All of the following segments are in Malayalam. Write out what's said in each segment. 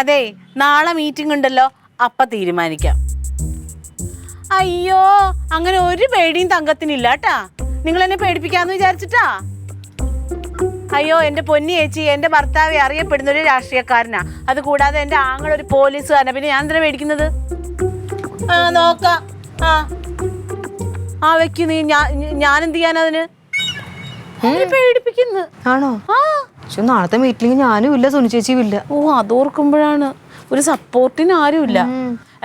അതെ, നാളെ മീറ്റിംഗ് ഉണ്ടല്ലോ, അപ്പ തീരുമാനിക്കാം. അയ്യോ, അങ്ങനെ ഒരു പേടിയും തങ്കത്തിനില്ല കേട്ടാ. നിങ്ങൾ എന്നെ പേടിപ്പിക്കാന്ന് വിചാരിച്ചിട്ടാ? അയ്യോ, എന്റെ പൊന്നി ചേച്ചി, എന്റെ ഭർത്താവ് അറിയപ്പെടുന്ന ഒരു രാഷ്ട്രീയക്കാരനാ. അത് കൂടാതെ എന്റെ ആങ്ങൾ ഒരു പോലീസുകാരനാ. പിന്നെ ഞാൻ എന്തിനാ പേടിക്കുന്നത്? നോക്കാം. വെക്കു നീ. ഞാൻ എന്ത് ചെയ്യാനതിന്? പേടിപ്പിക്കുന്നു ആണോ? പക്ഷെ നാളത്തെ മീറ്റിംഗ് ഞാനും ഇല്ല, സുനി ചേച്ചിയും ഇല്ല. അതോർക്കുമ്പോഴാണ് ഒരു സപ്പോർട്ടിന് ആരുമില്ല.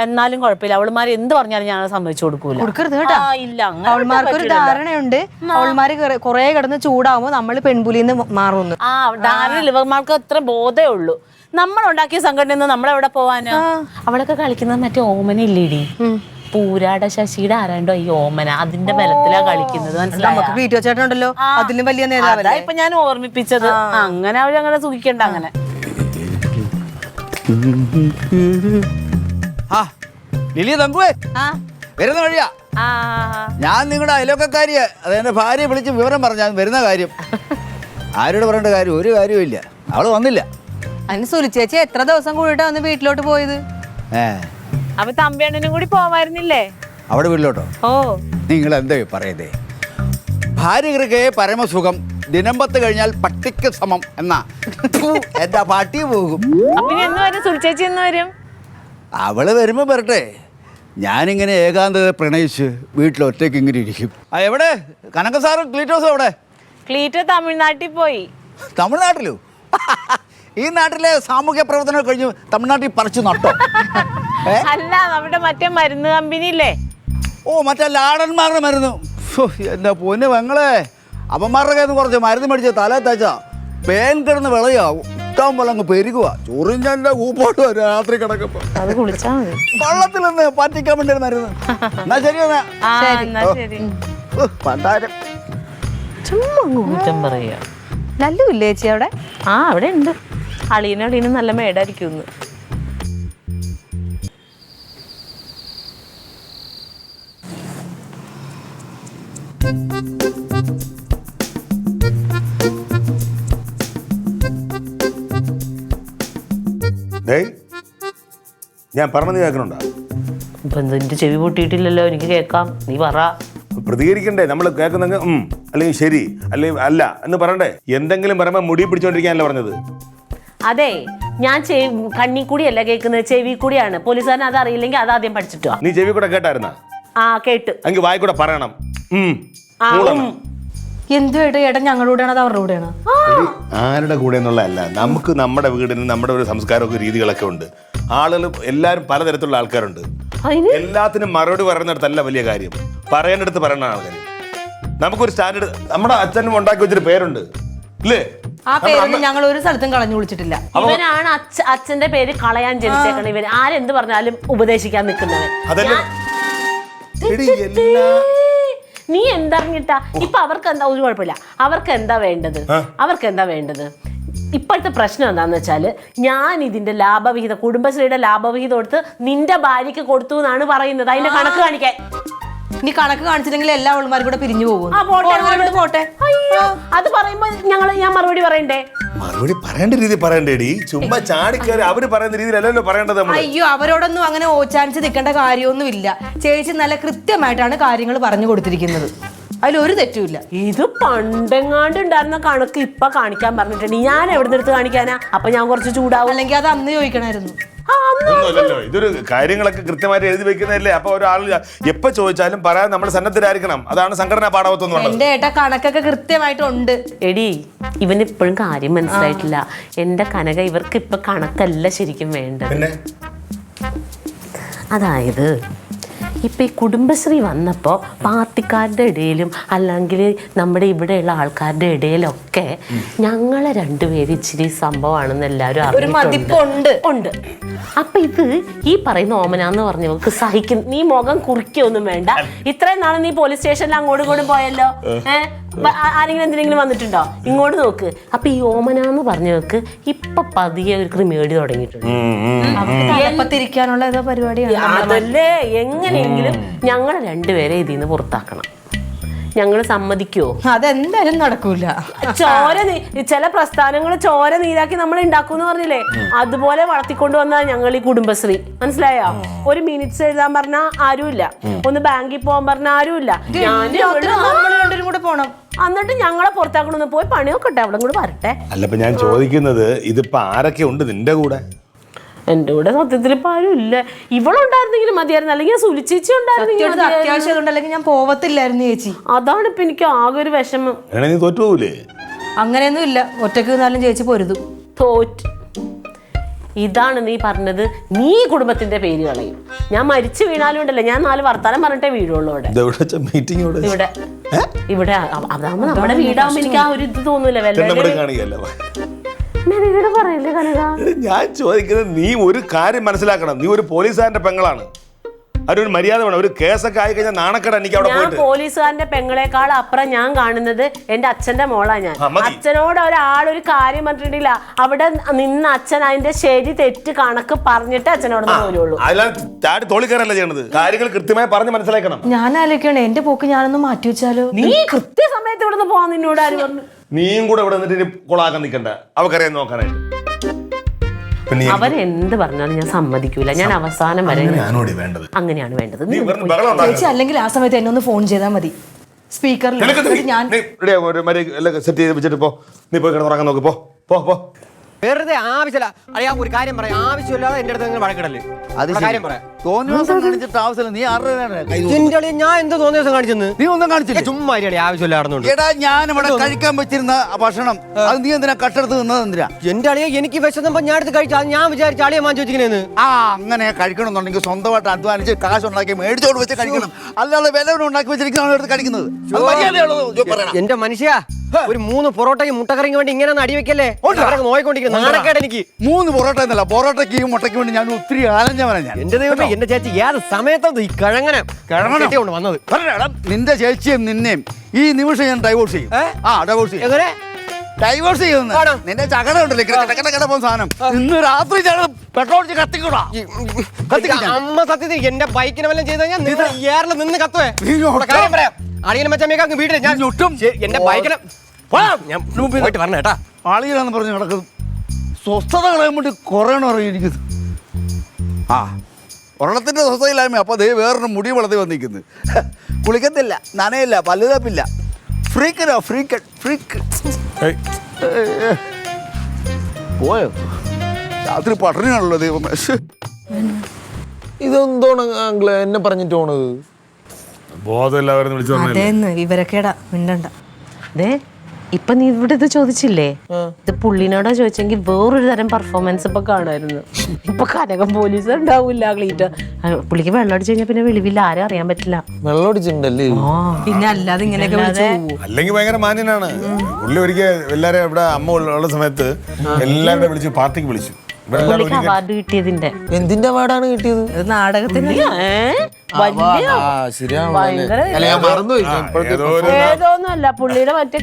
എന്നാലും കുഴപ്പമില്ല, അവളുമാര് എന്ത് പറഞ്ഞാലും ഞാൻ സമ്മതിച്ചു കൊടുക്കൂല. കൊടുക്കരുത് കേട്ടോ. ഇല്ല, അവൾമാർക്ക് ഒരു ധാരണയുണ്ട്. അവൾമാര് കുറെ കിടന്ന് ചൂടാവുമ്പോ നമ്മള് പെൺപുലിന്ന് മാറുന്നു. ധാരണ ഇവന്മാർക്ക് അത്ര ബോധേ ഉള്ളൂ. നമ്മൾ ഉണ്ടാക്കിയ സംഘടന നമ്മളെവിടെ പോവാനാ? അവളൊക്കെ കളിക്കുന്നത് മറ്റേ ഓമന ഇല്ലേടി, പൂരാട ശശിയുടെ ആരാണ്ടോ ഈ ഓമന, അതിന്റെ ബലത്തിലാ കളിക്കുന്നത്. മനസ്സിലായോ? അതിലും വലിയ നേതാവല്ല ഇപ്പൊ ഞാൻ ഓർമ്മിപ്പിച്ചത്. അങ്ങനെ അവരങ്ങനെ സുഖിക്കണ്ട. അങ്ങനെ വരുന്ന വഴിയാ. ഞാൻ നിങ്ങളുടെ അയലോക്കാരിയ. അതെന്റെ ഭാര്യയെ വിളിച്ച് വിവരം പറഞ്ഞാൽ വരുന്ന കാര്യം. ആരോട് പറയേണ്ട കാര്യം ഒരു കാര്യവും ഇല്ല. അവള് വന്നില്ല. അതിന് സുനി ചേച്ചി എത്ര ദിവസം കൂടിയിട്ടാ വന്ന് വീട്ടിലോട്ട് പോയത്? അപ്പൊ തമ്പിയണ്ണനും കൂടി പോവായിരുന്നില്ലേ അവിടെ വീട്ടിലോട്ടോ? നിങ്ങൾ എന്താ പറയുന്നേ? ഭാര്യകൾക്ക് പരമസുഖം, ദിനമ്പത്ത് കഴിഞ്ഞാൽ പട്ടിക്ക് സമം എന്നാ. എന്താ പാട്ടി പോകും. സുൽച്ചേച്ചി എന്ന് വരും? അവള് വരുമ്പോ വരട്ടെ. ഞാനിങ്ങനെ ഏകാന്തത പ്രണയിച്ച് വീട്ടിൽ ഒറ്റയ്ക്ക് ഇങ്ങനെ ഇരിക്കും. എവിടെ കനക സാറും ക്ലീറ്റോസും എവിടെ? ക്ലീറ്റോ തമിഴ്നാട്ടിൽ പോയി. തമിഴ്നാട്ടിലോ? ഈ നാട്ടിലെ സാമൂഹ്യ പ്രവർത്തനം കഴിഞ്ഞ് തമിഴ്നാട്ടിൽ പറിച്ചു നട്ടോ? അല്ല, നമ്മുടെ മറ്റേ മരുന്ന് കമ്പനി ഇല്ലേ? മറ്റേ ലാടന്മാരുടെ മരുന്ന്. എൻ്റെ പൊന്ന് പെങ്ങളെ, അവന്മാരുടെ കയ്യിൽ നിന്ന് കുറച്ച് മരുന്ന് മേടിച്ച് തല തേച്ചാ പേൻ കിടന്ന് വിളയാവും. ഇഷ്ടം പോലെ അങ്ങ് പെരുകുക. ചൊറിഞ്ഞന്റെ ഊപ്പോട്ട് വരും രാത്രി കിടക്കുമ്പോ. വള്ളത്തിൽ നിന്ന് പറ്റിക്കാൻ വേണ്ടി മരുന്ന്. എന്നാ ശരി. പണ്ടാരം കുറ്റം പറയാ. ലല്ലു ഇല്ലേ ചേച്ചി അവിടെ? അവിടെ ഉണ്ട്. അളീനും നല്ല മേടായിരിക്കും. ഞാൻ പറഞ്ഞത് കേൾക്കണുണ്ടോ? ഇപ്പൊ എന്റെ ചെവി പൊട്ടിയിട്ടില്ലല്ലോ, എനിക്ക് കേൾക്കാം. നീ പറ. പ്രതികരിക്കണ്ടേ? നമ്മൾ കേൾക്കുന്നെങ്കിൽ അല്ലെങ്കിൽ ശരി അല്ലെങ്കിൽ അല്ല എന്ന് പറയണ്ടേ? എന്തെങ്കിലും പറയുമ്പോ മുടി പിടിച്ചോണ്ടിരിക്കാനല്ലേ പറഞ്ഞത്? അതെ, ഞാൻ കണ്ണി കൂടിയല്ല കേൾക്കുന്നത്, ചെവി കൂടിയാണ്. പോലീസുകാരൻ അത് അറിയില്ലെങ്കിൽ അത് ആദ്യം പഠിച്ചിട്ടോ. നീ ചെവി കൂടെ കേട്ടായിരുന്ന? കേട്ടു. എങ്കിൽ വായി കൂടെ പറയണം. എന്തു ഏട്ടാ ഞങ്ങളുടെ കൂടെയാണ് അത് അവരുടെ കൂടെയാണ്? ആരുടെ കൂടെ എന്നുള്ളതല്ല, നമുക്ക് നമ്മുടെ വീടിന് നമ്മുടെ ഒരു സംസ്കാരമൊക്കെ രീതികളൊക്കെ ഉണ്ട്. ആളുകൾ എല്ലാവരും പലതരത്തിലുള്ള ആൾക്കാരുണ്ട്. എല്ലാത്തിനും മറുപടി പറയുന്നിടത്തല്ല വലിയ കാര്യം, പറയേണ്ടടുത്ത് പറയണ ആൾക്കാർ. നമുക്കൊരു സ്റ്റാൻഡേർഡ്, നമ്മുടെ അച്ഛനും ഉണ്ടാക്കി വെച്ചൊരു പേരുണ്ട് ഇല്ലേ? ആ പേരൊന്നും ഞങ്ങൾ ഒരു സ്ഥലത്തും കളഞ്ഞു വിളിച്ചിട്ടില്ല. ഇവനാണ് അച്ഛന്റെ പേര് കളയാൻ ജനിച്ചേക്കണം. ഇവൻ ആരെന്ത് പറഞ്ഞാലും ഉപദേശിക്കാൻ നിൽക്കുന്നവൻ. നീ എന്തറിഞ്ഞിട്ടാ? ഇപ്പൊ അവർക്ക് എന്താ ഒരു കുഴപ്പമില്ല. അവർക്ക് എന്താ വേണ്ടത്? ഇപ്പോഴത്തെ പ്രശ്നം എന്താന്ന് വെച്ചാല്, ഞാൻ ഇതിന്റെ ലാഭവിഹിതം, കുടുംബശ്രീയുടെ ലാഭവിഹിതം എടുത്ത് നിന്റെ ഭാര്യക്ക് കൊടുത്തു എന്നാണ് പറയുന്നത്. അതിന്റെ കണക്ക് കാണിക്കാൻ. നീ കണക്ക് കാണിച്ചില്ലെങ്കിൽ എല്ലാ അവൾമാരും കൂടെ പിരിഞ്ഞു പോകും. പോട്ടെ. അത് പറയുമ്പോ ഞാൻ മറുപടി പറയണ്ടേ? മറുപടി പറയേണ്ട രീതി പറയണ്ടേടി. ചുമ്മാ ചാടിക്കയറി അവര് പറയുന്ന രീതിയിലല്ലോ പറയേണ്ടത്. അയ്യോ, അവരോടൊന്നും അങ്ങനെ ഓച്ചാനിച്ച് നിൽക്കേണ്ട കാര്യമൊന്നുമില്ല. ചേച്ചി നല്ല കൃത്യമായിട്ടാണ് കാര്യങ്ങൾ പറഞ്ഞു കൊടുത്തിരിക്കുന്നത്. അതിലൊരു തെറ്റുമില്ല. ഇത് പണ്ടെങ്ങാണ്ട് ഉണ്ടായിരുന്ന കണക്ക് ഇപ്പൊ കാണിക്കാൻ പറഞ്ഞിട്ടുണ്ട്. ഞാൻ എവിടെ നിന്ന് എടുത്ത് കാണിക്കാനാ? അപ്പൊ ഞാൻ കുറച്ച് ചൂടാവും. അല്ലെങ്കിൽ അത് അന്ന് ചോദിക്കണമായിരുന്നു. ഇതൊരു കാര്യങ്ങളൊക്കെ കൃത്യമായിട്ട് എഴുതി വെക്കുന്നതല്ലേ? അപ്പൊ ഒരാൾ എപ്പോ ചോദിച്ചാലും പറയാൻ നമ്മൾ സന്നദ്ധരായിരിക്കണം. അതാണ് സംഘടനാ പാഠവത്വം. എന്റെ ഏട്ടാ കണക്കൊക്കെ കൃത്യമായിട്ടുണ്ട്. എടി, ഇവന് ഇപ്പോഴും കാര്യം മനസ്സിലായിട്ടില്ല. എന്റെ കനക, ഇവർക്ക് ഇപ്പൊ കണക്കല്ല ശരിക്കും വേണ്ടത്. അതായത് ഇപ്പം ഈ കുടുംബശ്രീ വന്നപ്പോൾ പാർട്ടിക്കാരുടെ ഇടയിലും അല്ലെങ്കിൽ നമ്മുടെ ഇവിടെയുള്ള ആൾക്കാരുടെ ഇടയിലൊക്കെ ഞങ്ങളെ രണ്ടുപേര് ഇച്ചിരി സംഭവമാണെന്ന് എല്ലാവരും അറിഞ്ഞിട്ടുണ്ട്. അപ്പൊ ഇത് ഈ പറയുന്ന ഓമനാന്ന് പറഞ്ഞവർക്ക് സഹിക്കും. നീ മുഖം കുറിക്കൊന്നും വേണ്ട. ഇത്രയും നാളെ നീ പോലീസ് സ്റ്റേഷനിൽ അങ്ങോട്ടും ഇങ്ങോട്ടും പോയല്ലോ. ആരെങ്കിലും എന്തിനെങ്കിലും വന്നിട്ടുണ്ടോ? ഇങ്ങോട്ട് നോക്ക്. അപ്പൊ ഈ ഓമനാന്ന് പറഞ്ഞവർക്ക് ഇപ്പൊ പതിയെ ഒരു ക്രിമേടി തുടങ്ങിയിട്ടുണ്ട്. തിരിക്കാനുള്ള പരിപാടിയാണ്. അതല്ലേ, എങ്ങനെയെങ്കിലും ഞങ്ങളെ രണ്ടുപേരെ ഇതിൽ നിന്ന് പുറത്താക്കണം. ഞങ്ങൾ സമ്മതിക്കുവോ? അതെന്തായാലും നടക്കൂല. ചില പ്രസ്ഥാനങ്ങൾ ചോര നീരാക്കി നമ്മൾ ഉണ്ടാക്കൂന്ന് പറഞ്ഞില്ലേ, അതുപോലെ വളർത്തിക്കൊണ്ട് വന്ന ഞങ്ങൾ ഈ കുടുംബശ്രീ. മനസ്സിലായോ? ഒരു മിനിറ്റ്സ് എഴുതാൻ പറഞ്ഞാ ആരുമില്ല, ഒന്ന് ബാങ്കിൽ പോകാൻ പറഞ്ഞാൽ ആരുമില്ല. രണ്ടുപേരും കൂടെ പോണം. എന്നിട്ട് ഞങ്ങളെ പുറത്താക്കണമെന്ന് പോയി പണിയൊക്കെ ഇട്ടെ അവിടെ കൂടെ വരട്ടെ. അല്ല, ഇപ്പൊ ഞാൻ ചോദിക്കുന്നത് ഇതിപ്പോ ആരൊക്കെ ഉണ്ട് നിന്റെ കൂടെ? എന്റെ കൂടെ സത്യത്തിൽ ഇപ്പൊ ആരും ഇല്ല. ഇവളുണ്ടായിരുന്നെങ്കിലും മതിയായിരുന്നു, അല്ലെങ്കിൽ സുലിച്ചേച്ചി ഉണ്ടായിരുന്നെങ്കിൽ അത്യാവശ്യം അല്ലെങ്കിൽ ഞാൻ പോവത്തില്ലായിരുന്നു ചേച്ചി. അതാണ് ഇപ്പൊ എനിക്ക് ആകെ ഒരു വിഷമം. നീ തോറ്റുപോകൂലേ? അങ്ങനെയൊന്നും ഇല്ല, ഒറ്റയ്ക്ക് നിന്നാലും ചേച്ചി പൊരുതും. തോറ്റ്. ഇതാണ് നീ പറഞ്ഞത്, നീ കുടുംബത്തിന്റെ പേര് കളയും. ഞാൻ മരിച്ചു വീണാലും ഉണ്ടല്ലോ, ഞാൻ 4 വർത്താനം പറഞ്ഞിട്ടേ വീഴുള്ളൂ. ഇവിടെ ഇവിടെ അതാകുമ്പോ നമ്മുടെ വീടാകുമ്പോ എനിക്ക് ആ ഒരു ഇത് തോന്നൂല. പറയല്ലേ കനക, ഞാൻ ചോദിക്കുന്നത് നീ ഒരു കാര്യം മനസ്സിലാക്കണം. നീ ഒരു പോലീസുകാരന്റെ പെങ്ങളാണ്. അവരൊരു മര്യാദ വേണം. ഒരു കേസൊക്കെ ആയി കഴിഞ്ഞാൽ നാണക്കേട് എനിക്ക് അവിടെ പോയിട്ട്. പോലീസുകാരന്റെ പെങ്ങളെക്കാൾ അപ്പുറം ഞാൻ കാണുന്നത് എന്റെ അച്ഛന്റെ മോളാ. ഞാൻ അച്ഛനോട് ഒരാളൊരു കാര്യം പറഞ്ഞിട്ടില്ല, അവിടെ നിന്ന് അച്ഛൻ അതിന്റെ ശരി തെറ്റ് കണക്ക് പറഞ്ഞിട്ട് അച്ഛനോട് പോലുള്ളൂ. ചാടി തോളിക്കറല്ല ചെയ്യണത്. കാര്യങ്ങൾ കൃത്യമായി പറഞ്ഞ് മനസ്സിലാക്കണം. ഞാൻ ആലോചിക്കണേ, എന്റെ പോക്ക് ഞാനൊന്ന് മാറ്റി വെച്ചാലോ? നീ കൃത്യസമയത്ത് ഇവിടെ നിന്ന് പോവാൻ നിന്നോട് ആര് പറഞ്ഞു? നീയും കൂടെ ഇവിടെ നിന്നിട്ട് കൊളാക്കാൻ നിൽക്കണ്ട, അവക്കറിയാൻ നോക്കാനായിട്ട്. അവരെന്ത് പറഞ്ഞാലും ഞാൻ സമ്മതിക്കൂല. ഞാൻ അവസാനം വരെ അങ്ങനെയാണ് വേണ്ടത്. ചേച്ചി അല്ലെങ്കിൽ ആ സമയത്ത് എന്നെ ഒന്ന് ഫോൺ ചെയ്താൽ മതി. സ്പീക്കറിൽ ഞാൻ സെറ്റ് ചെയ്ത് വെച്ചിട്ട് പോ. നീ പോയി കിടന്നുറങ്ങാൻ നോക്ക്. പോ. വെറുതെ ആവശ്യമില്ല. അറിയാ, ഒരു കാര്യം പറയാം, ആവശ്യമില്ലാതെ എന്റെ അടുത്ത് വഴക്കിടല്ലേ. അത് കാര്യം പറയാം. കാണിച്ചിട്ട് ആവശ്യമില്ല. നീ എന്റെ ഞാൻ എന്ത് തോന്നിയ ദിവസം കാണിച്ചെന്ന്? നീ ഒന്നും കാണിച്ചില്ല. ചുമ്മാ ആവശ്യമില്ലായിരുന്നുണ്ട്. എടാ, ഞാൻ ഇവിടെ കഴിക്കാൻ വെച്ചിരുന്ന ഭക്ഷണം അത് നീ എന്തിനാ കട്ടെടുത്ത് നിന്നത്? എന്തിനാ? എന്റെ അളിയെ എനിക്ക് വിശന്നപ്പോ ഞാൻ എടുത്ത് കഴിച്ചു. അത് ഞാൻ വിചാരിച്ച അളിയെ വാങ്ങിച്ചു വെച്ചിരിക്കുന്നേന്ന്. അങ്ങനെ കഴിക്കണമെന്നുണ്ടെങ്കിൽ സ്വന്തമായിട്ട് അധ്വാനിച്ച് കാശ് ഉണ്ടാക്കി മേടിച്ചോട് വെച്ച് കഴിക്കണം. അല്ലാതെ വില ഉണ്ടാക്കി വെച്ചിരിക്കുന്നതാണ് എടുത്ത് കഴിക്കുന്നത്. എന്റെ മനുഷ്യ, ഒരു 3 പൊറോട്ടയും മുട്ടക്കറിക്ക് വേണ്ടി ഇങ്ങനെ അടി വെക്കല്ലേ. നോയിക്കൊണ്ടിരിക്കുന്നു. നാണക്കേട് എനിക്ക്. 3 പൊറോട്ട എന്നല്ല, പൊറോട്ടയ്ക്കും മുട്ടയ്ക്ക് വേണ്ടി ഞാൻ ഒത്തിരി ആലഞ്ചവനാ. ഞാൻ എന്റെ ദൈവമേ, എന്റെ ചേച്ചി ഏത് സമയത്താണ് ഈ കിഴങ്ങനെ കൊണ്ട് വന്നത്? നിന്റെ ചേച്ചിയും നിന്നെയും ഈ നിമിഷം ഞാൻ ഡൈവോഴ്സ് ചെയ്യും. ഡൈവോഴ്സ് ചെയ്യും. എങ്ങനെ ഡൈവോഴ്സ് ചെയ്യുന്ന നിന്റെ ചകട ഉണ്ടല്ലോ, പോകുന്ന സാധനം ഇന്ന് രാത്രി പെട്രോൾ കത്തിക്കൂടാ. അമ്മ സത്യത്തിൽ എന്റെ ബൈക്കിനെ വല്ലതും ചെയ്ത് കഴിഞ്ഞാൽ നിന്ന് കത്തുവേ. കാര്യം പറയാം, അളിയനെ മച്ചമ്മയൊക്കെ വീട്ടിൽ ഞാൻ ചുട്ടും എന്റെ ബൈക്കിനെ ഞാൻ പോയിട്ട് പറഞ്ഞ കേട്ടാ. ആളികളാന്ന് പറഞ്ഞ് നടക്കുന്നു. സ്വസ്ഥത കളയാൻ വേണ്ടി കുറയണം ഇറങ്ങിയിരിക്കുന്നു. ഒരെണ്ണത്തിന്റെ സ്വസ്ഥയില്ലായ്മ. അപ്പൊ അതേ വേറൊരു മുടി വളർത്തി വന്നിരിക്കുന്നു. കുളിക്കത്തില്ല, നനയില്ല, പല്ലുതപ്പില്ല. ഫ്രീക്കനോ ഫ്രീക്ക് പോയോ? രാത്രി പട്ടിണിയാണല്ലോ ദൈവമേ. ഇതെന്തോണ് എന്നെ പറഞ്ഞിട്ട് പോണത്? ബോധമില്ലാവരെന്ന് വിളിച്ചു അതേന്ന് വിവരക്കേടാ, മിണ്ടണ്ട. ഇപ്പൊ നീ ഇവിടെ ഇത് ചോദിച്ചില്ലേ, ഇത് പുള്ളിനോടാ ചോദിച്ചെങ്കിൽ വേറൊരു തരം പെർഫോമൻസ് ഇപ്പൊ കാണുമായിരുന്നു. ഇപ്പൊ കനകം പോലീസ് ഉണ്ടാവൂല. ക്ലീറ്റ് പുള്ളിക്ക് വെള്ളം അടിച്ചു കഴിഞ്ഞാൽ പിന്നെ വെളിവില്ല, ആരും അറിയാൻ പറ്റില്ല. വെള്ളം അടിച്ചിട്ടുണ്ടല്ലേ? പിന്നെ അല്ലാതെ ഇങ്ങനെയൊക്കെ അല്ലെങ്കിൽ ഭയങ്കര മാന്യനാണ് പുള്ളി. ഒരിക്കൽ എല്ലാരും ഇവിടെ അമ്മ ഉള്ള സമയത്ത് എല്ലാവരും വിളിച്ചു, പാർട്ടിക്ക് വിളിച്ചു. അവാർഡ് കിട്ടിയതിന്റെ എന്തിന്റെ അവാർഡാണ് കിട്ടിയത്? നാടകത്തിന്. ഏതോന്നല്ല, പുള്ളിയുടെ മറ്റേ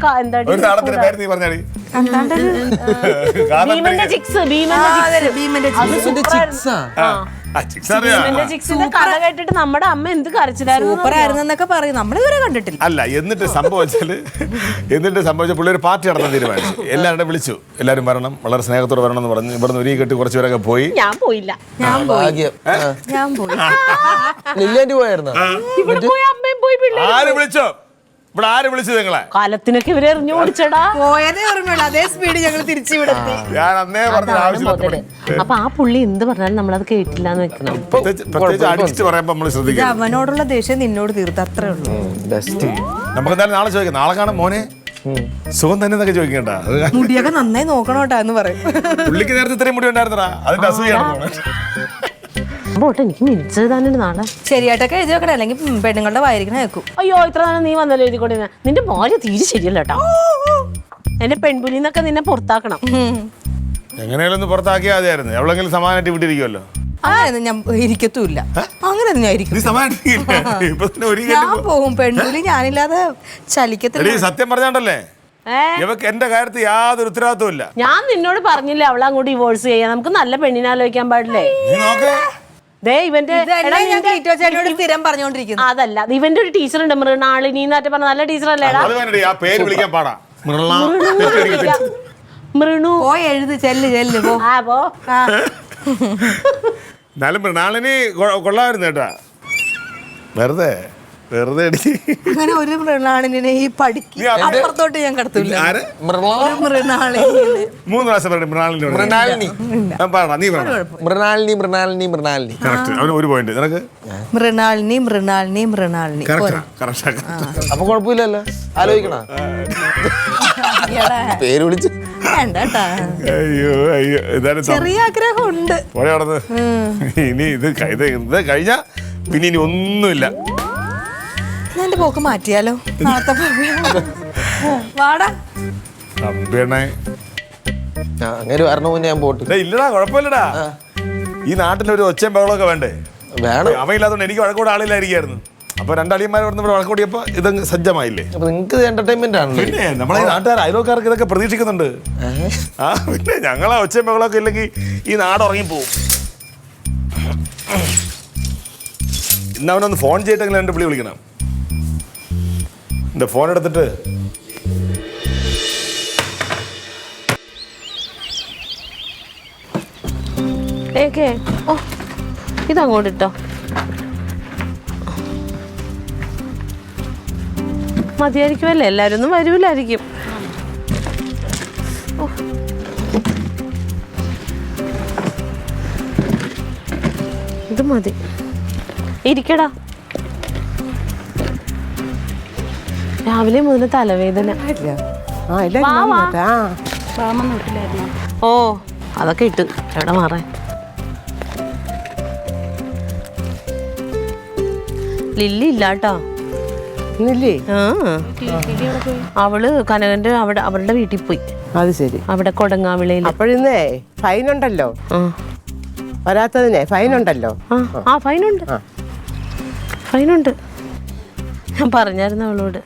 ഭീമന്റെ ചിക്സ്. കഥ കേട്ടിട്ട് നമ്മുടെ അമ്മ എന്ത് കരച്ചിലായിരുന്നു പറയും. നമ്മളിതുവരെ കണ്ടിട്ടില്ല. അല്ല, എന്നിട്ട് സംഭവിച്ച പുള്ളി ഒരു പാർട്ടി നടത്താൻ തീരുമാനിച്ചു. എല്ലാവരും വിളിച്ചു, എല്ലാവരും വരണം, വളരെ സ്നേഹത്തോടെ വരണം എന്ന് പറഞ്ഞു. ഇവിടുന്ന് ഒരുങ്ങി കെട്ടി കുറച്ചുപേരൊക്കെ പോയി. ഞാൻ പോയില്ല. ലില്ലിയാൻറ്റി പോയായിരുന്നോ? അമ്മയും പോയി. ആര് വിളിച്ചോ? ഇവിടെ ആര് വിളിച്ചത് നിങ്ങളെ? കാലത്തിനൊക്കെ ഇവരെ എറിഞ്ഞു ഓടിച്ചടാ. പോയതേ ഓർമ്മയുള്ളൂ, അതേ സ്പീഡ് ഞങ്ങൾ തിരിച്ചു വിടത്തി. ഞാൻ അന്നേ പറഞ്ഞ ആവശ്യമില്ല. അപ്പൊ ആ പുള്ളി എന്ത് പറഞ്ഞാലും നമ്മളത് കേട്ടില്ല എന്ന് വെക്കണം. പ്രത്യേകിച്ച് അടിച്ചു പറയുമ്പോ നമ്മൾ ശ്രദ്ധിക്കണം. അവനോടുള്ള ദേഷ്യം നിന്നോട് തീർത്ത്, അത്രേ ഉള്ളൂ. നമുക്ക് എന്തായാലും നാളെ ചോദിക്കാം. നാളെ കാണാൻ മോനെ സുഖം തന്നെ എന്നൊക്കെ ചോദിക്കണ്ട. മുടിയൊക്കെ നന്നായി നോക്കണോട്ടാ എന്ന് പറയും. പുള്ളിക്ക് നേരത്തെ ഇത്രയും മുടി ഉണ്ടായിരുന്നടാ, അതിന്റെ അസൂയാണ്. പോട്ടെ, എനിക്ക് മിനിറ്റ്സ് എഴുതാനുണ്ട് നാളെ. ശരിയായിട്ടൊക്കെ എഴുതി വെക്കണേ, അല്ലെങ്കിൽ പെണ്ണുങ്ങളുടെ വായിരിക്കണ വെക്കും. അയ്യോ, ഇത്ര നേരം നീ വന്നല്ലോ എഴുതിക്കൊണ്ടിരുന്ന. നിന്റെ ഭാര്യ തീരെ ശരിയല്ല കേട്ടോ. എന്റെ പെൺപുലിന്നൊക്കെ നിന്നെ പുറത്താക്കണം. എങ്ങനെയാലും പുറത്താക്കിയാൽ മതിയായിരുന്നു. എവിടെങ്കിലും സമാനമായിട്ട് വിട്ടിരിക്കുമല്ലോ. അങ്ങനെയൊന്നും ഞാൻ ഇരിക്കത്തുമില്ല. അങ്ങനെയൊന്നും ഞാൻ ഇരിക്കും. ഞാൻ പോകും. പെൺപുലി ഞാനില്ലാതെ ചലിക്കത്തില്ല. സത്യം പറഞ്ഞാണ്ടല്ലേ, ഇവക്ക് എന്റെ കാര്യത്തിൽ യാതൊരു ഉത്തരവാദിത്വം ഇല്ല. ഞാൻ നിന്നോട് പറഞ്ഞില്ലേ അവളെ അങ്ങോട്ട് ഡിവോഴ്സ് ചെയ്യാൻ. നമുക്ക് നല്ല പെണ്ണിനെ ആലോചിക്കാൻ പാടില്ലേ? നീ നോക്കേ, ദേ ഇവന്റെ ഇതല്ലേ ഞാൻ ക്ലീറ്റോ ചേട്ടനോട് സ്ഥിരം പറഞ്ഞുകൊണ്ടിരിക്കുന്നു. അതല്ല ഇവന്റെ ഒരു ടീച്ചറുണ്ട് മൃണാളിനി എന്നായിട്ട് പറഞ്ഞ നല്ല ടീച്ചറല്ലേടാ. അത് വേണ്ടേ ആ പേര് വിളിക്കാൻ പാടാ. മൃണു പോയി എഴുതി ചെല്ല് പോ. ആ പോ. ആ. എന്നാലും മൃണാളിനി കൊള്ളാമായിരുന്നു കേട്ടാ. വെറുതെ അങ്ങനെ ഒരു മൃണാളിനെ ഈ പഠിക്കും അപ്പുറത്തോട്ട് ഞാൻ കടത്തില്ല. ആര്? ഒരു മൃണാളിനെ 3 പ്രാവശ്യം പറഞ്ഞു മൃണാളിനി. മൃണാളിനി പാടാ നീ പറ. മൃണാളിനി മൃണാളിനി മൃണാളിനി. കറക്റ്റ്. അവന് 1 പോയിന്റ്. നിനക്ക് മൃണാളിനി. കറക്റ്റ്. അപ്പൊ കുഴപ്പമില്ലല്ലോ. ആലോചിക്കണ പേര് വിളിച്ച് വേണ്ട കേട്ടാ. അയ്യോ ഇതാണ് ചെറിയ ആഗ്രഹം ഉണ്ട്. ഇനി ഇത് കഴിഞ്ഞാ പിന്നെ ഇനി ഒന്നുമില്ല. ഞാൻ എന്റെ പോക്ക് മാറ്റിയാലോ? നാളത്തെ വാടാ. അങ്ങനെ വരണ മുന്നേ ഞാൻ പോട്ട്. ഇല്ലടാ കുഴപ്പമില്ലടാ. ഈ നാട്ടിലൊരു ഒച്ചയും ബഹളമൊക്കെ വേണ്ടേ? വേണം. അവയില്ലാത്തോണ്ട് എനിക്ക് വഴക്കൂടെ ആളില്ലായിരിക്കായിരുന്നു. അപ്പൊ 2 അളിയന്മാർ ഇവിടെ വഴക്കൂടിയപ്പോ ഇതങ്ങ് സജ്ജമായില്ലേ? അപ്പൊ നിങ്ങക്ക് എന്റർടൈൻമെന്റ് ആണല്ലോ. പിന്നെ നമ്മളെ ഈ നാട്ടുകാർ അയൽവക്കാർക്ക് ഇതൊക്കെ പ്രതീക്ഷിക്കുന്നുണ്ട്. ആ പിന്നെ ഞങ്ങളെ ഒച്ചയും ബഹളമൊക്കെ ഇല്ലെങ്കിൽ ഈ നാട് ഉറങ്ങിപ്പോവും. ഇന്ന് അവനൊന്ന് ഫോൺ ചെയ്തിട്ടെങ്കിലും എൻ്റെ വിളിക്കണം. എൻ്റെ ഫോൺ എടുത്തിട്ട് ഓ ഇതങ്ങോട്ട് ഇട്ടോ. മതിയായിരിക്കുമല്ലേ? എല്ലാവരും ഒന്നും വരൂലായിരിക്കും. ഇത് മതി. ഇരിക്കടാ. രാവിലെ മുതൽ തലവേദന. ഓ അതൊക്കെ ഇട്ട് എവിടെ മാറാൻ. ലില്ലി ഇല്ലാട്ടോ. അവള് കനകന്റെ അവളുടെ വീട്ടിൽ പോയി. അത് ശരി. അവിടെ കൊടങ്ങാവിളയിൽ. അപ്പോഴിന്നേ ഫൈൻ ഉണ്ടല്ലോ. വരാത്തതിനെ ഫൈൻ ഉണ്ടല്ലോ. ആ ഫൈനുണ്ട്. ഫൈനുണ്ട്. ഞാൻ പറഞ്ഞായിരുന്നു അവളോട്.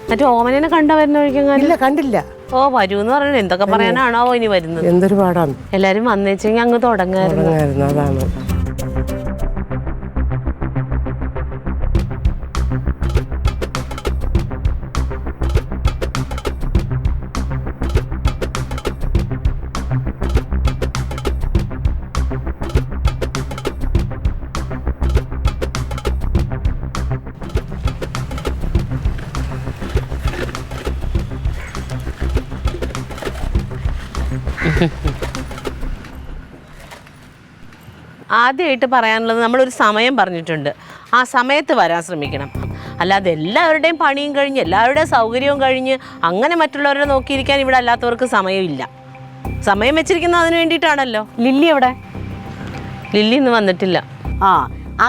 മറ്റേ ഓമനെ കണ്ട വരുന്ന ഒഴിക്കാൻ. ഇല്ല കണ്ടില്ല. ഓ വരൂന്ന് പറഞ്ഞത് എന്തൊക്കെ പറയാനാണോ ഇനി വരുന്നത്. എന്തൊരു പാടാണ്. എല്ലാരും വന്നേച്ചെങ്കിൽ അങ്ങ് തുടങ്ങായിരുന്നു. അതാണ്. ആദ്യമായിട്ട് പറയാനുള്ളത് നമ്മളൊരു സമയം പറഞ്ഞിട്ടുണ്ട്. ആ സമയത്ത് വരാൻ ശ്രമിക്കണം. അല്ലാതെ എല്ലാവരുടെയും പണിയും കഴിഞ്ഞ് എല്ലാവരുടെയും സൗകര്യവും കഴിഞ്ഞ് അങ്ങനെ മറ്റുള്ളവരെ നോക്കിയിരിക്കാൻ ഇവിടെ അല്ലാത്തവർക്ക് സമയമില്ല. സമയം വെച്ചിരിക്കുന്നത് അതിന് വേണ്ടിയിട്ടാണല്ലോ. ലില്ലി എവിടെ? ലില്ലി ഇന്ന് വന്നിട്ടില്ല. ആ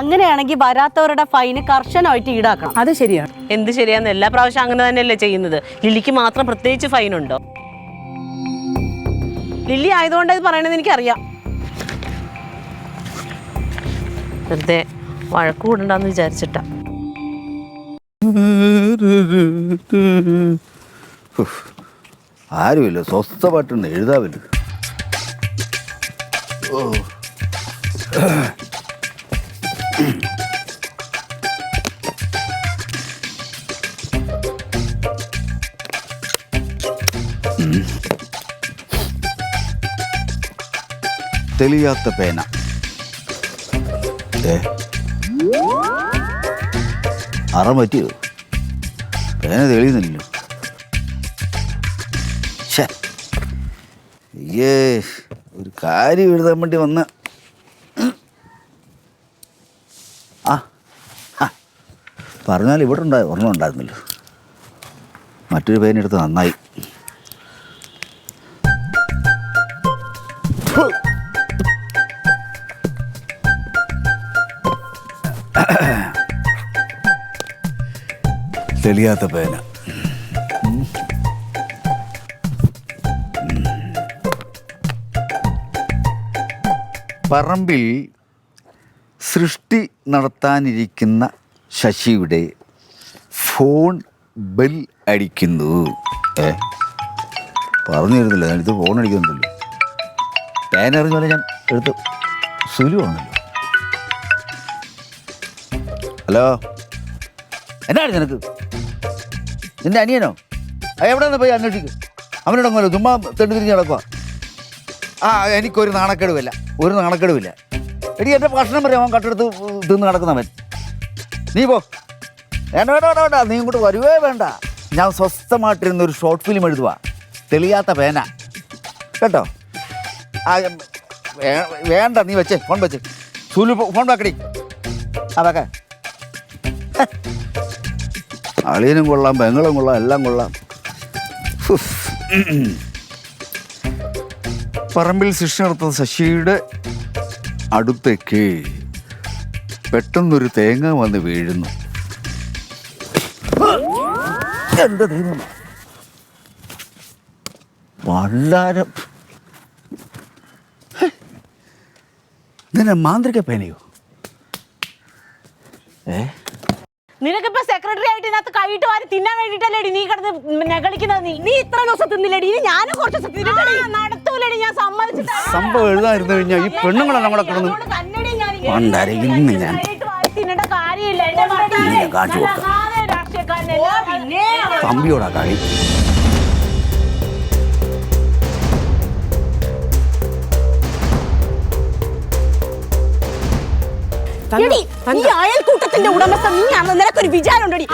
അങ്ങനെയാണെങ്കിൽ വരാത്തവരുടെ ഫൈന് കർശനമായിട്ട് ഈടാക്കണം. അത് ശരിയാണ്. എന്ത് ശരിയാന്ന് എല്ലാ പ്രാവശ്യം അങ്ങനെ തന്നെയല്ലേ ചെയ്യുന്നത്. ലില്ലിക്ക് മാത്രം പ്രത്യേകിച്ച് ഫൈനുണ്ടോ? ലില്ലി ആയതുകൊണ്ട് ഇത് പറയണമെന്ന് എനിക്കറിയാം. വെറുതെ വഴക്ക് കൂടണ്ടെന്ന് വിചാരിച്ചിട്ടാ. ആരുമില്ല, സ്വസ്ഥമായിട്ടുണ്ട്, എഴുതാവില്ല. തെളിയാത്ത പേന. അറം പറ്റിയോ? പേന തെളിയുന്നില്ലല്ലോ. അയ്യേ, ഒരു കാര്യം എഴുതാൻ വേണ്ടി വന്ന പറഞ്ഞാൽ ഇവിടെ ഒരെണ്ണം ഉണ്ടായിരുന്നല്ലോ. മറ്റൊരു പേനെടുത്ത് നന്നായി. തെളിയാത്ത പേന. പറമ്പിൽ സൃഷ്ടി നടത്താനിരിക്കുന്ന ശശിയുടെ ഫോൺ ബെൽ അടിക്കുന്നു. പറഞ്ഞു തരുന്നില്ല, ഞാനിത് ഫോൺ അടിക്കുന്നുണ്ടല്ലോ. പേന അറിഞ്ഞ പോലെ ഞാൻ എടുത്ത് സുലുവാണല്ലോ. ഹലോ, എന്നാണ് നിനക്ക്? നിന്റെ അനിയനോ? എവിടെ നിന്ന് പോയി അന്വേഷിക്കും? അവനോടൊന്നുമല്ലോ, ചുമ്മാ തെണ്ടി തിരിഞ്ഞ് നടക്കുക. എനിക്കൊരു നാണക്കേടുമില്ല, ഒരു നാണക്കേടുമില്ല. എടി എൻ്റെ ഭക്ഷണം പറയാം, അവൻ കട്ടെടുത്ത് തിന്ന് നടക്കുന്നവൻ. നീ പോ. വേണ്ട, നീ ഇങ്ങോട്ട് വരുവേ വേണ്ട. ഞാൻ സ്വസ്ഥമായിട്ടിരുന്നൊരു ഷോർട്ട് ഫിലിം എഴുതുക, തെളിയാത്ത പേന കേട്ടോ. വേണ്ട, നീ വെച്ചേ, ഫോൺ വെച്ചേ. സൂലു ഫോൺ വെക്കടി. അതൊക്കെ അളിയനും കൊള്ളാം, പെങ്ങളും കൊള്ളാം, എല്ലാം കൊള്ളാം. പറമ്പിൽ ശിക്ഷ നടത്തുന്ന ശശിയുടെ അടുത്തേക്ക് പെട്ടെന്നൊരു തേങ്ങ വന്ന് വീഴുന്നു. എന്താ ദൈവം, വല്ലാരം. ഇതിനെ മാന്ത്രിക പേനയോ? നിനക്കിപ്പോ സെക്രട്ടറി ആയിട്ട് ഇതിനകത്ത് കൈയിട്ട് വാരി തിന്നാൻ വേണ്ടിട്ടല്ലേടി നീ കിടന്ന് കളിക്കുന്നത്? നീ ഇത്ര ദിവസം തിന്നില്ലേടി? ഇനി ഞാനും കുറച്ച് നടത്തൂലടി, ഞാൻ സമ്മതിച്ചിട്ട്. സംഭവം എഴുതാതിരുന്നു കഴിഞ്ഞാൽ ഈ പെണ്ണുങ്ങളെല്ലാം കൂടെ കിടന്നു ഞാൻ തിന്നേണ്ട കാര്യമില്ല. കാണിച്ചു കൊടുക്കാം. തമ്പിയോടാ കളി. അയൽക്കൂട്ടത്തിന്റെ ഉടമസ്ഥ നീയാണ്. നിനക്കൊരു വിചാരം ഉണ്ടടി?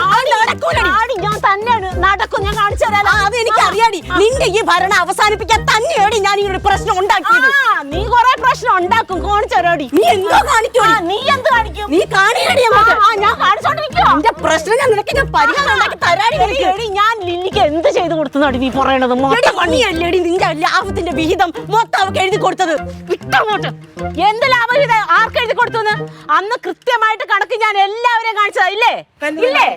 ഞാൻ തന്നെയാണ് നടക്കും, ഞാൻ കാണിച്ചു തരാം. അത് എനിക്ക് അറിയാടി. നിന്റെ ഈ ഭരണം അവസാനിപ്പിക്കാൻ തന്നെയാണ് ഞാൻ ഈ ഒരു പ്രശ്നം ഉണ്ടാക്കിയത്. നീ കൊറേ പ്രശ്നം ഉണ്ടാക്കും, കാണിച്ചു തരാടി. നീ എന്തോ കാണിക്കും? നീ എന്ത് കാണിക്കും? നീ കാണിയടി. ഞാൻ കാണിച്ചോണ്ടിരിക്കും. എന്റെ പ്രശ്നം നിനക്ക് ഞാൻ പരിഹാരം ഉണ്ടാക്കി തരാടി. ഞാൻ ലില്ലിക്ക് എന്ത് ചെയ്ത് കൊടുത്തതാടി നീ പറയണത്? പണിയല്ലേടി നിന്റെ ലാഭത്തിന്റെ വിഹിതം മൊത്തം അവർക്ക് എഴുതി കൊടുത്തത്. വിട്ടങ്ങോട്ട്. എന്ത് ലാഭവിഹിതം ആർക്ക് എഴുതി കൊടുത്തു? അന്ന് കൃത്യമായിട്ട് കണക്ക് ഞാൻ എല്ലാവരെയും കാണിച്ചതാ, ഇല്ലേ? ഇല്ലേ?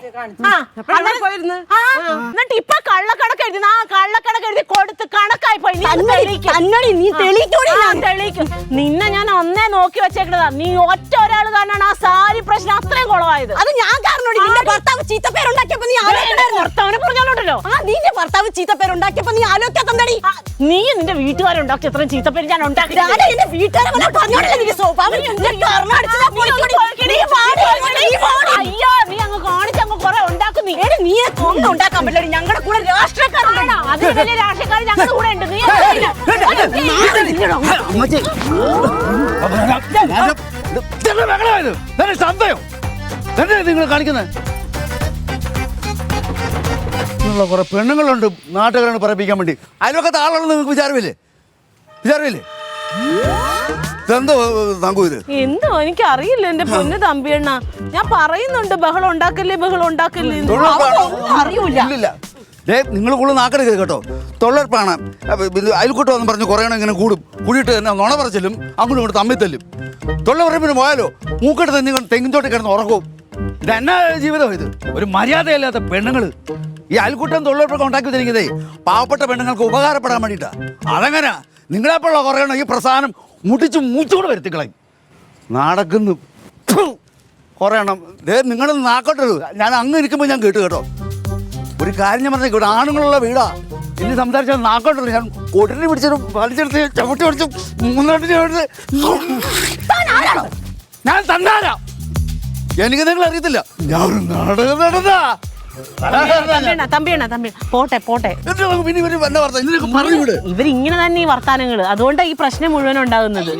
എന്നിട്ട് ഇപ്പൊ കള്ളക്കണക്ക് എഴുതി. കള്ളക്കണക്ക് എഴുതി കൊടുത്ത് കണക്കായി പോയി. നീ തെളിയിക്കും. നിന്നെ ഞാൻ ഒന്നേ നോക്കി വെച്ചേക്കുന്നതാ. നീ ഒറ്റ ഒരാൾ കാരണമാണ് ആ സാരി പ്രശ്നം അത്രയും കുളമായത്. അത് ഞാൻ കാരണം. നിന്റെ ഭർത്താവ് ചീത്തപ്പേരുണ്ടാക്കിയപ്പോ നീ ഭർത്താവിനെ പറഞ്ഞോണ്ടല്ലോ. നിന്റെ ഭർത്താവ് ചീത്തപ്പേരുണ്ടാക്കിയപ്പോ നീ ആലോചിക്കാത്തടി. നീ നിന്റെ വീട്ടുകാരുണ്ടാക്കി അത്രയും ചീത്തപ്പേര് ഞാൻ ഉണ്ടാക്കി. എന്റെ വീട്ടുകാരെ അയ്യോ, നീ അങ്ങ് കാണിച്ചങ്ങ് കുറെ ഉണ്ടാക്കും. നീ ഒന്നും ഉണ്ടാക്കാൻ പറ്റില്ല. ഞങ്ങളുടെ കൂടെ രാഷ്ട്രീയക്കാരുണ്ടോ? അതിന് വലിയ രാഷ്ട്രീയക്കാർ ഞങ്ങളുടെ കൂടെ ഉണ്ട്. നീ നിങ്ങൾ കാണിക്കുന്നത് കുറെ പെണ്ണുങ്ങളുണ്ട് നാട്ടുകാരാണ് പറയിപ്പിക്കാൻ വേണ്ടി. അതിലൊക്കെ ആളുകൾ നിങ്ങൾക്ക് വിചാരമില്ലേ? എന്തോ ഇത്? എന്തോ എനിക്ക് അറിയില്ല എന്റെ പൊന്ന് തമ്പിയണ്ണ. ഞാൻ പറയുന്നുണ്ട് ബഹളം ഉണ്ടാക്കല്ലേ. അറിയില്ല. നിങ്ങൾ കൂടുതൽ നാക്കരുത് കേട്ടോ. തൊഴിലുറപ്പാണ്, അയൽക്കൂട്ടം എന്ന് പറഞ്ഞ് കുറേ ഇങ്ങനെ കൂടിയിട്ട് തന്നെ നുണ പറച്ചിലും അങ്ങോട്ടും ഇങ്ങോട്ട് തമ്മിൽ തല്ലും. തൊഴിലുറപ്പിന് പോയാലോ മൂക്കെടുത്ത് നിങ്ങൾ തെങ്ങിൻചോട്ടി കിടന്ന് ഉറക്കും. ഇതെന്നാ ജീവിതം ഇത്? ഒരു മര്യാദയില്ലാത്ത പെണ്ണുങ്ങൾ ഈ അയൽക്കൂട്ടം തൊഴിലുറപ്പൊക്കെ ഉണ്ടാക്കി വെച്ചിരിക്കുന്നതേ പാവപ്പെട്ട പെണ്ണുങ്ങൾക്ക് ഉപകാരപ്പെടാൻ വേണ്ടിയിട്ടാണ്. അതെങ്ങനെ നിങ്ങളെപ്പോഴുള്ള കുറയണം ഈ പ്രസ്ഥാനം മുട്ടിച്ച് മൂച്ചുകൂടെ വരുത്തിക്കളയും. നടക്കുന്നു കുറയണം. നിങ്ങളൊന്ന് നാക്കോട്ടരുത്. ഞാൻ അങ്ങ് ഇരിക്കുമ്പോൾ ഞാൻ കേട്ടു കേട്ടോ. ഒരു കാര്യം ഞാൻ പറഞ്ഞേക്കും, ഇവിടെ ആണുങ്ങളുള്ള വീടാ. ഇനി സംസാരിച്ചാൽ നാക്കോട്ടരുത്. ഞാൻ കൊടിനെ പിടിച്ചൊരു വലിച്ചെടുത്ത് ചവിട്ടി പിടിച്ച് ഞാൻ തന്നാലാ. എനിക്ക് നിങ്ങൾ അറിയത്തില്ല. ഞാൻ ഒരു നാടകം നടന്നാ. ഇവരിങ്ങനെ തന്നെ ഈ വർത്താനങ്ങള്. അതുകൊണ്ടാണ് ഈ പ്രശ്നം മുഴുവൻ ഉണ്ടാകുന്നത്.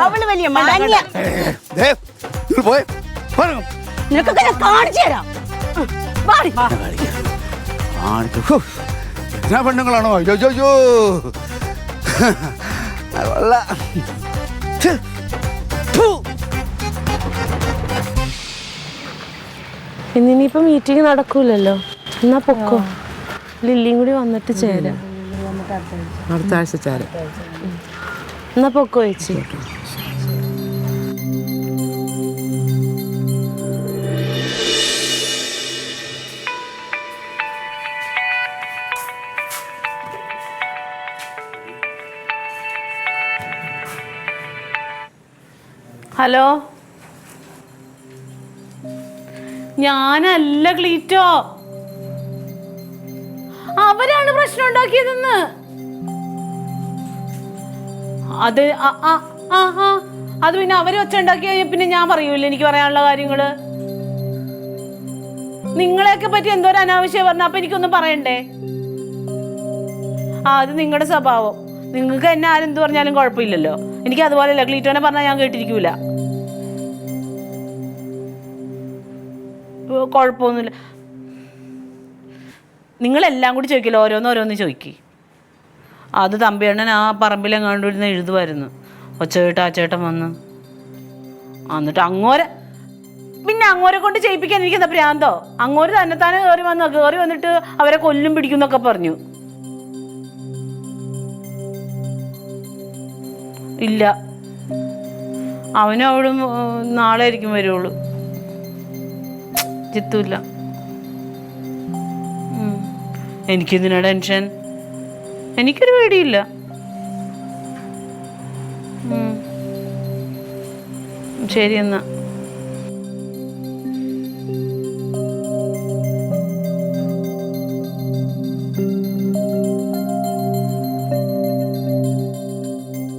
അവള് വലിയ പെണ്ണുങ്ങളാണോ? അയ്യോ ഇന്നിനിയിപ്പോ മീറ്റിംഗ് നടക്കൂലല്ലോ. എന്നാ പൊക്കോ, ലില്ലിയും കൂടി വന്നിട്ട് ചേരാം. അടുത്ത ആഴ്ച ചേരാം. എന്നാ പൊക്കോ ചേച്ചി. ഹലോ, ഞാനല്ല ക്ലീറ്റോ. അവരാണ് പ്രശ്നം ഉണ്ടാക്കിയതെന്ന്. അത് അത് പിന്നെ അവര് ഒച്ച ഉണ്ടാക്കിയ പിന്നെ ഞാൻ പറയൂല്ലേ എനിക്ക് പറയാനുള്ള കാര്യങ്ങള്. നിങ്ങളെയൊക്കെ പറ്റി എന്തോരം അനാവശ്യം പറഞ്ഞ അപ്പൊ എനിക്കൊന്നും പറയണ്ടേ? അത് നിങ്ങളുടെ സ്വഭാവം. നിങ്ങൾക്ക് എന്നെ ആരെന്ത് പറഞ്ഞാലും കുഴപ്പമില്ലല്ലോ. എനിക്ക് അതുപോലെയല്ല. ക്ലീറ്റോനെ പറഞ്ഞാൽ ഞാൻ കേട്ടിരിക്കൂല. കുഴപ്പമൊന്നുമില്ല. നിങ്ങളെല്ലാം കൂടി ചോദിക്കില്ല, ഓരോന്ന് ചോദിക്കി. അത് തമ്പിയണ്ണൻ ആ പറമ്പിലെങ്ങാണ്ട് ഇരുന്ന് എഴുതുമായിരുന്നു. ഒച്ചേട്ട ആ ചേട്ടൻ വന്ന് എന്നിട്ട് അങ്ങോരെ കൊണ്ട് ചെയ്യിപ്പിക്കാൻ എനിക്കെന്താ ഭ്രാന്തോ? അങ്ങോര് തന്നെത്താനെ കയറി വന്നിട്ട് അവരെ കൊല്ലും പിടിക്കും എന്നൊക്കെ പറഞ്ഞു. ഇല്ല, അവനും അവിടെ നാളെ ആയിരിക്കും വരുള്ളൂ. ജിത്തുമില്ല. എനിക്കെന്തിനാ ടെൻഷൻ? എനിക്കൊരു പേടിയില്ല. ശരി എന്നാ.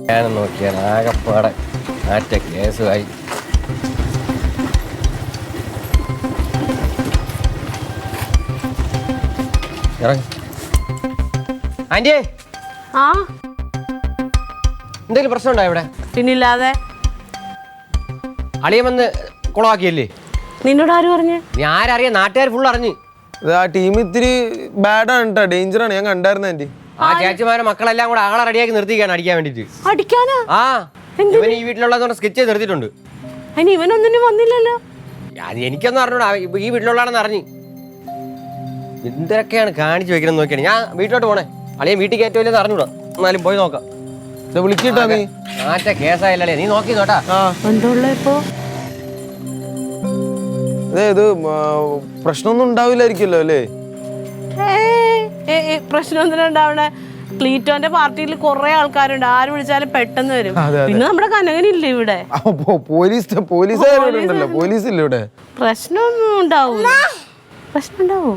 ഞാൻ നോക്കിയാൽ ആകെപ്പാടെ ആറ്റ കേസുമായി. ആന്റിയേ, ആ എന്തെങ്കിലും പ്രശ്നം ഉണ്ടോ ഇവിടെ? പിന്നില്ലാതെ. അളിയൻ വന്ന് കുളമാക്കിയല്ലേ? നിന്നോട് ആര് പറഞ്ഞു? നീ ആരറിയാം, നാട്ടുകാർ ഫുൾ അറിഞ്ഞ്. ആ ടീം ഇത്തിരി ബാഡാണ് കേട്ടോ, ഡേഞ്ചറാണ്. ഞാൻ കണ്ടായിരുന്നു ആന്റി. ആ ചേച്ചിമാരെ മക്കളെല്ലാം കൂടെ ആളെ റെഡിയാക്കി നിർത്തിക്കാണ് അടിക്കാൻ വേണ്ടിട്ട്. അടിക്കാനാ? ആ, ഇവൻ ഈ വീട്ടിലുള്ളതുകൊണ്ട് സ്കെച്ച് ചെയ്ത് നിർത്തിയിട്ടുണ്ട്. അതിന് ഇവനൊന്നിനും വന്നില്ലല്ലോ. എനിക്കൊന്നും അറിഞ്ഞൂടാ, ഈ വീട്ടിലുള്ളതാണെന്ന് അറിഞ്ഞ്. എന്തൊക്കെയാണ് കാണിച്ചു വെക്കണം നോക്കിയാണ്. ഞാൻ വീട്ടിലോട്ട് പോണേ. അളിയൻ വീട്ടിൽ കയറ്റില്ലെന്ന് അറിഞ്ഞൂടാ. എന്നാലും പോയി നോക്കാം. വിളിക്കട്ടാ നീ. നാറ്റ കേസായില്ലേ, നീ നോക്കി നോട്ടാ. എന്തുള്ള ഇപ്പോ? ഇത് പ്രശ്നമൊന്നും ഉണ്ടാവില്ലായിരിക്കുമല്ലോ അല്ലേ? പ്രശ്നം എന്തിനാ ഉണ്ടാവണേ? ക്ലീറ്റോന്റെ പാർട്ടിയിൽ കുറെ ആൾക്കാരുണ്ട്. ആര് വിളിച്ചാലും പെട്ടെന്ന് വരും. പിന്നെ നമ്മുടെ കനകനില്ലേ ഇവിടെ? പോലീസുകാരുണ്ടല്ലോ, പോലീസില്ല ഇവിടെ. പ്രശ്നമൊന്നും ഉണ്ടാവൂല. പ്രശ്നം ഉണ്ടാവോ?